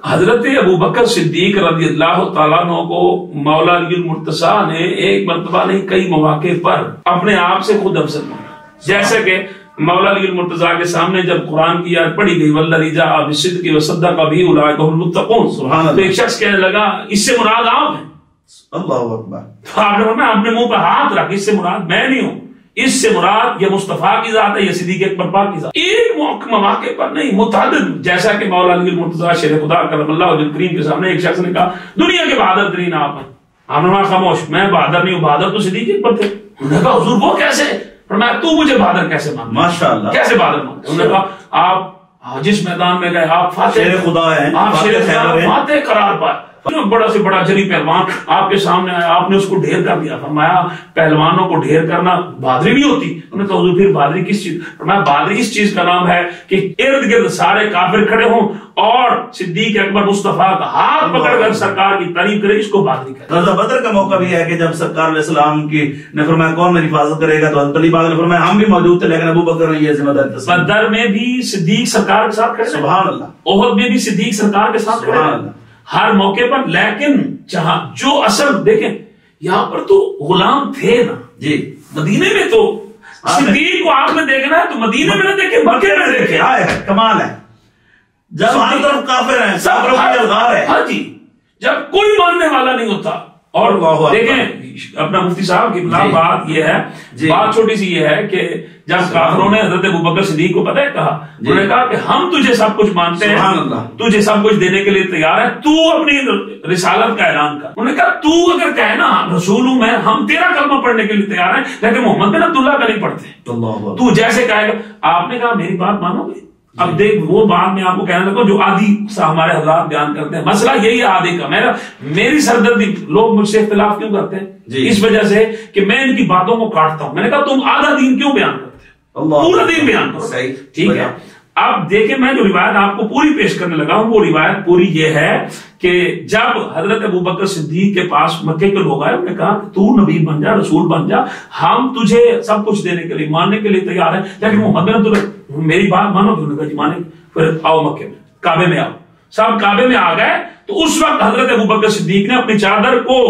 حضرت ابو بکر صدیق رضی اللہ تعالیٰ عنہ کو مولا علی المرتضیٰ نے ایک مرتبہ نہیں کئی مواقع پر اپنے آپ سے خود افضل مانا. جیسے کہ مولا علی المرتضیٰ کے سامنے جب قرآن کی آیت پڑھی گئی والذی جاء بالصدق وصدق بہ اولئک هم المتقون، تو ایک شخص کہنے لگا اس سے مراد آپ ہیں. اللہ اکبر. تو آپ نے فرمایا اپنے منہ پہ ہاتھ رکھ، اس سے مراد میں نہیں ہوں، اس سے مراد یہ مصطفیٰ کی ذات ہے، یہ صدیق اکبر پاک کی ذات. ایک مواقع پر نہیں، متعدد. جیسا کہ مولا علی المرتضیٰ شیر خدا کرم اللہ وجہ کریم کے سامنے ایک شخص نے کہا دنیا کے بہادر ترین آپ ہیں. آپ نے فرمایا خاموش، میں بہادر نہیں ہوں، بہادر تو صدیق اکبر تھے. انہوں نے کہا حضور وہ کیسے؟ فرمایا تو مجھے بہادر کیسے مانتے؟ ماشاءاللہ. کیسے بہادر مانتے؟ انہوں نے کہا آپ جس میدان میں گئے آپ فاتح شیر خدا ہیں، آپ شیر خدا فاتح قرار پائے. بڑا سے بڑا جری پہلوان آپ کے سامنے آیا، آپ نے اس کو ڈھیر کر دیا. فرمایا پہلوانوں کو ڈھیر کرنا بہادری نہیں ہوتی. انہوں نے کہا حضور پھر بہادری کس چیز؟ فرمایا بہادری اس چیز کا نام ہے کہ ارد گرد سارے کافر کھڑے ہوں اور صدیق اکبر مصطفیٰ کا ہاتھ پکڑ کر سرکار کی تعریف کرے، اس کو بہادری کہتے ہیں. غزوہ بدر کا موقع بھی ہے کہ جب سرکار علیہ السلام کی نے فرمایا کون میری حفاظت کرے گا، تو حضرت علی پاک نے فرمایا ہم بھی موجود تھے لیکن ابو بکر نے یہ ذمہ داری تسلیم. بدر میں بھی صدیق سرکار کے ساتھ کھڑے، سبحان اللہ. احد میں بھی صدیق سرکار کے ساتھ کھڑے ہر موقع پر. لیکن جہاں جو اصل دیکھیں یہاں پر تو غلام تھے نا جی، مدینے میں تو صدیق کو آپ نے دیکھنا ہے تو مدینے میں نہ دیکھیں، مکے میں دیکھیں. کمال ہے. جب ہر طرف کافر ہیں، سب الغار ہے. ہاں جی، جب کوئی ماننے والا نہیں ہوتا. اور دیکھیں اپنا مفتی صاحب کی بات یہ ہے، بات چھوٹی سی یہ ہے کہ جب کافروں نے حضرت ابوبکر صدیق کو پتہ ہے کہا، انہوں نے کہا کہ ہم تجھے سب کچھ مانتے ہیں، تجھے سب کچھ دینے کے لیے تیار ہے، تو اپنی رسالت کا اعلان کر. انہوں نے کہا تو اگر کہے نا رسول ہوں میں، ہم تیرا کلمہ پڑھنے کے لیے تیار ہیں لیکن محمد بن عبداللہ کا نہیں پڑھتے. تو جیسے کہے گا. آپ نے کہا میری بات مانو گے؟ اب دیکھ وہ بات میں آپ کو کہنے لگا جو آدھی ہمارے حضرات بیان کرتے ہیں. مسئلہ یہی ہے آدھی کا. میری سردردی لوگ مجھ سے اختلاف کیوں کرتے ہیں؟ اس وجہ سے کہ میں ان کی باتوں کو کاٹتا ہوں. میں نے کہا تم آدھا دین کیوں بیان کرتے ہیں؟ پورا دین بیان کرو. ٹھیک ہے. اب دیکھیں میں جو روایت آپ کو پوری پیش کرنے لگا ہوں وہ روایت پوری یہ ہے کہ جب حضرت ابوبکر صدیق کے پاس مکے کے لوگ آئے، انہوں نے کہا کہ تو نبی بن جا، رسول بن جا، ہم تجھے سب کچھ دینے کے لیے ماننے کے لیے تیار ہیں لیکن محمد بن عبداللہ میری بات مانو. انہوں نے کہا جی مانے. پھر آؤ مکے میں، کعبے میں آؤ. سب کعبے میں آ گئے تو اس وقت حضرت ابوبکر صدیق نے اپنی چادر کو،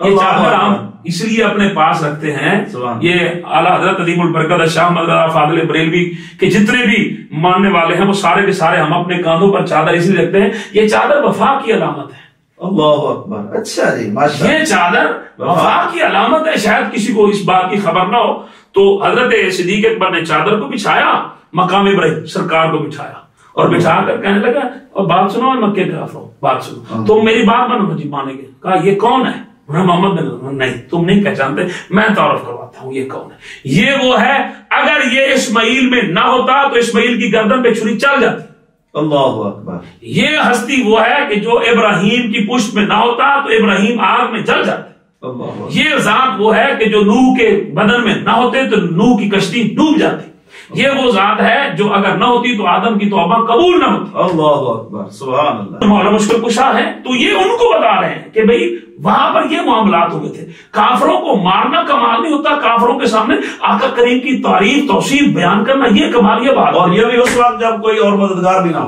یہ چادر ہم اس لیے اپنے پاس رکھتے ہیں، یہ اعلیٰ حضرت عظیم البرکت شاہ محمد فاضل بریلوی کے جتنے بھی ماننے والے ہیں وہ سارے کے سارے ہم اپنے کاندھوں پر چادر اس لیے رکھتے ہیں. یہ چادر وفا کی علامت ہے. اللہ اکبر. اچھا جی، یہ چادر وفا کی علامت ہے. شاید کسی کو اس بات کی خبر نہ ہو تو حضرت صدیق اکبر نے چادر کو بچھایا، مقام ابراہیم سرکار کو بچھایا اور بچھا کر کہنے لگا اور بات سنو مکے کے کافروں، بات سنو تم میری بات مانو. جی مانیں گے. کہا یہ کون ہے؟ محمد بن. نہیں تم نہیں پہچانتے، میں تعارف کرواتا ہوں یہ کون ہے. یہ وہ ہے اگر یہ اسماعیل میں نہ ہوتا تو اسماعیل کی گردن پہ چھری چل جاتی. اللہ اکبر. یہ ہستی وہ ہے کہ جو ابراہیم کی پشت میں نہ ہوتا تو ابراہیم آگ میں جل جاتے. یہ ذات وہ ہے کہ جو نوح کے بدن میں نہ ہوتے تو نوح کی کشتی ڈوب جاتی. یہ وہ ذات ہے جو اگر نہ ہوتی تو آدم کی توبہ قبول نہ ہوتی. اللہ اکبر. سبحان اللہ. مولا مشکل کشا ہے تو یہ ان کو بتا رہے ہیں کہ بھئی وہاں پر یہ معاملات ہوئے تھے. کافروں کو مارنا کمال نہیں ہوتا، کافروں کے سامنے آقا کریم کی تعریف توصیف بیان کرنا یہ کمال، یہ بات. اور یہ بھی اس وقت جب کوئی اور مددگار بھی نہ ہو.